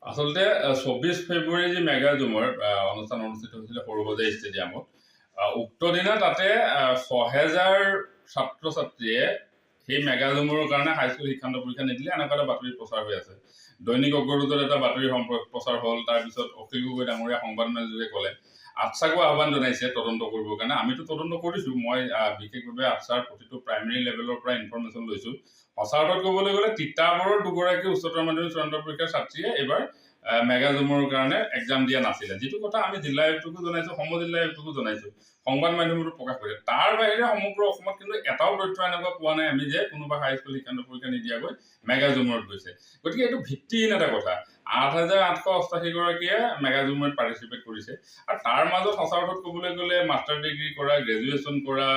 আচলতে ২৪ ফেব্ৰুৱাৰী যি মেগা জুমৰ অনুষ্ঠান অনুষ্ঠিত হৈছিলে সৰুসজাই ষ্টেডিয়ামত, উক্ত দিনা তাতে ৬,০০০ ছাত্ৰ ছাত্ৰীয়ে সেই মেগা জুমৰ কাৰণে হাইস্কুল শিক্ষান্ত পৰীক্ষা নিদিলে, এনেকুৱা এটা বাতৰি প্ৰচাৰ হৈ আছে। দৈনিক অগ্ৰদূতত এটা বাতৰি প্ৰচাৰ হ'ল। তাৰপিছত অখিল গগৈ ডাঙৰীয়া সংবাদমেলযোগে ক'লে, আটছাকো আহ্বান জনাইছে তদন্ত কৰিবৰ কাৰণে। আমিতো তদন্ত কৰিছোঁ। মই বিশেষভাৱে আটছাৰ প্ৰতিটো প্ৰাইমেৰী লেভেলৰ পৰা ইনফৰমেশ্যন লৈছোঁ। সঁচা অৰ্থত ক'বলৈ গ'লে তিতাবৰৰ দুগৰাকী উচ্চতৰ মাধ্যমিক চূড়ান্ত পৰীক্ষাৰ ছাত্ৰীয়ে এইবাৰ মেগা জুমৰ কাৰণে এক্সাম দিয়া নাছিলে, যিটো কথা আমি জিলা আয়ুক্তকো জনাইছোঁ, সমজিলা আয়ুক্তকো জনাইছোঁ, সংবাদ মাধ্যমতো প্ৰকাশ কৰিছে। তাৰ বাহিৰে সমগ্ৰ অসমত কিন্তু এটাও তথ্য এনেকুৱা পোৱা নাই আমি যে কোনোবা হাইস্কুল শিক্ষান্ত পৰীক্ষা নিদিয়াকৈ মেগা জুমৰত গৈছে। গতিকে এইটো ভিত্তিহীন এটা কথা। ৮,৮৮৮ গৰাকীয়ে মেগা জুমৰত পাৰ্টিচিপেট কৰিছে, আৰু তাৰ মাজত সঁচা অৰ্থত ক'বলৈ গ'লে মাষ্টাৰ ডিগ্ৰী কৰা, গ্ৰেজুৱেশ্যন কৰা,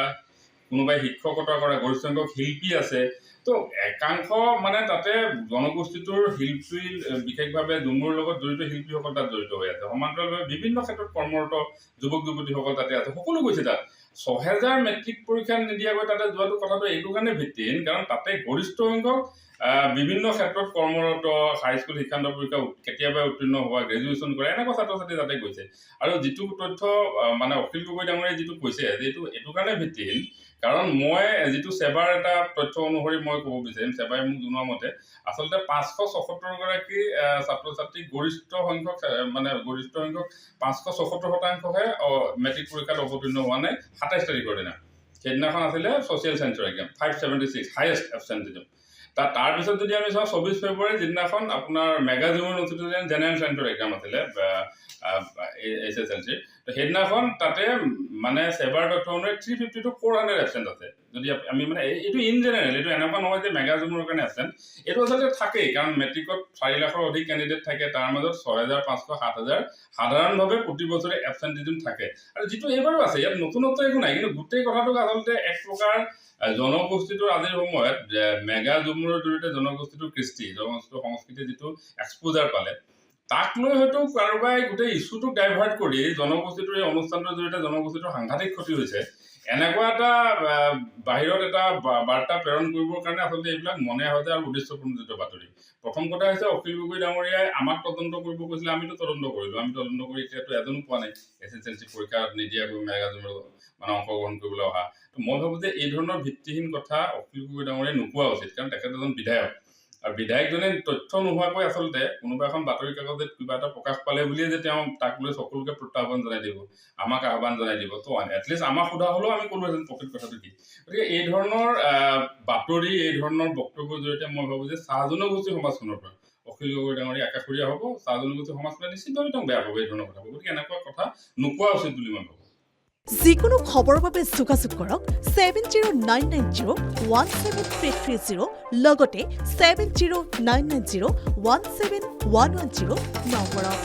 কোনোবাই শিক্ষকতা কৰা, গৰিষ্ঠ সংখ্যক শিল্পী আছে। তো একাংশ মানে তাতে জনগোষ্ঠীটোৰ শিল্পী, বিশেষভাৱে জুমুৰ লগত জড়িত শিল্পীসকল তাত জড়িত হৈ আছে। সমান্তৰালভাৱে বিভিন্ন ক্ষেত্ৰত কৰ্মৰত যুৱক যুৱতীসকল তাতে আছে, সকলো গৈছে তাত। ৬,০০০ মেট্ৰিক পৰীক্ষা নিদিয়াকৈ তাতে যোৱাটো কথাটো এইটো কাৰণে ভিত্তিহীন, কাৰণ তাতে গৰিষ্ঠ সংখ্যক বিভিন্ন ক্ষেত্ৰত কৰ্মৰত, হাইস্কুল শিক্ষান্ত পৰীক্ষা কেতিয়াবা উত্তীৰ্ণ হোৱা, গ্ৰেজুৱেশ্যন কৰা, এনেকুৱা ছাত্ৰ ছাত্ৰী তাতে গৈছে। আৰু যিটো তথ্য মানে অখিল গগৈ ডাঙৰীয়াই যিটো কৈছে যে এইটো কাৰণে ভিত্তিহীন, কাৰণ মই যিটো ছেবাৰ এটা তথ্য অনুসৰি মই ক'ব বিচাৰিম, ছেবাই মোক জনোৱা মতে আচলতে ৫৭৪ গৰাকী ছাত্ৰ ছাত্ৰী গৰিষ্ঠ সংখ্যক ৫৭৪%হে মেট্ৰিক পৰীক্ষাত অৱতীৰ্ণ হোৱা নাই ২৭ তাৰিখৰ দিনা। সেইদিনাখন আছিলে ছ'চিয়েল চায়েন্সৰ এক্সাম, 576 হাইয়েষ্ট এবচেণ্টিজম। তাৰপিছত যদি আমি চাওঁ ২৪ ফেব্ৰুৱাৰী যিদিনাখন আপোনাৰ মেগা জুমৰ অনুষ্ঠিত জেনেৰেল চায়েন্সৰ এক্সাম আছিলে SSLC, তো সেইদিনাখন তাতে মানে ছেবাৰ তথ্য অনুসৰি 350 to 400 এবচেণ্ট আছে। যদি আমি মানে এইটো ইন জেনেৰেল, এইটো এনেকুৱা নহয় যে মেগা জুমৰ কাৰণে এবচেণ্ট, এইটো আচলতে থাকেই, কাৰণ মেট্ৰিকত ৪ লাখৰ অধিক কেণ্ডিডেট থাকে, তাৰ মাজত ৬,৫০০ ৭,০০০ সাধাৰণভাৱে প্ৰতি বছৰে এবচেণ্টিজম থাকে। আৰু যিটো এইবাৰো আছে, ইয়াত নতুনত্ব একো নাই, কিন্তু গোটেই কথাটোক আচলতে এক প্ৰকাৰ জনগোষ্ঠীটোৰ আজিৰ সময়ত মেগা জুমুৰৰ জৰিয়তে জনগোষ্ঠীটোৰ কৃষ্টি, জনগোষ্ঠীটোৰ সংস্কৃতিৰ যিটো এক্সপোজাৰ পালে, তাক লৈ হয়তো কাৰোবাই গোটেই ইছ্যুটোক ডাইভাৰ্ট কৰি জনগোষ্ঠীটোৰ এই অনুষ্ঠানটোৰ জৰিয়তে জনগোষ্ঠীটোৰ সাংঘাতিক ক্ষতি হৈছে, এনেকুৱা এটা বাহিৰত এটা বাৰ্তা প্ৰেৰণ কৰিবৰ কাৰণে আচলতে এইবিলাক মনে হয় আৰু উদ্দেশ্যপ্ৰণোদিত বাতৰি। প্ৰথম কথা হৈছে, অখিল গগৈ ডাঙৰীয়াই আমাক তদন্ত কৰিব কৈছিলে, আমিতো তদন্ত কৰিলোঁ। আমি তদন্ত কৰি এতিয়াতো এজনো পোৱা নাই SSLC পৰীক্ষা নিদিয়াকৈ মেগা জুমৰ মানে অংশগ্ৰহণ কৰিবলৈ অহা। মই ভাবোঁ যে এই ধৰণৰ ভিত্তিহীন কথা অখিল গগৈ ডাঙৰীয়াই নোকোৱা উচিত, কাৰণ তেখেত এজন বিধায়ক, আৰু বিধায়কজনে তথ্য নোহোৱাকৈ আচলতে কোনোবা এখন বাতৰি কাকতত কিবা এটা প্ৰকাশ পালে বুলিয়ে যে তেওঁ তাক লৈ সকলোকে প্ৰত্যাহ্বান জনাই দিব, আমাক আহ্বান জনাই দিব, তো এটলিষ্ট আমাক সোধা হ'লেও আমি ক'লোহেঁতেন প্ৰকৃত কথাটো কি। গতিকে এই ধৰণৰ বাতৰি, এই ধৰণৰ বক্তব্যৰ জৰিয়তে মই ভাবোঁ যে চাহ জনগোষ্ঠী সমাজখনৰ পৰা অখিল গগৈ ডাঙৰীয়া আকাশৰীয়া হ'ব, চাহ জনগোষ্ঠী সমাজখনে নিশ্চিতভাৱে তেওঁক বেয়া পাব এই ধৰণৰ কথাবোৰ। গতিকে এনেকুৱা কথা নোকোৱা উচিত বুলি মই ভাবোঁ। যিকোনো খবৰৰ বাবে যোগাযোগ কৰক 7099017330, লগতে 7099017110 নম্বৰত।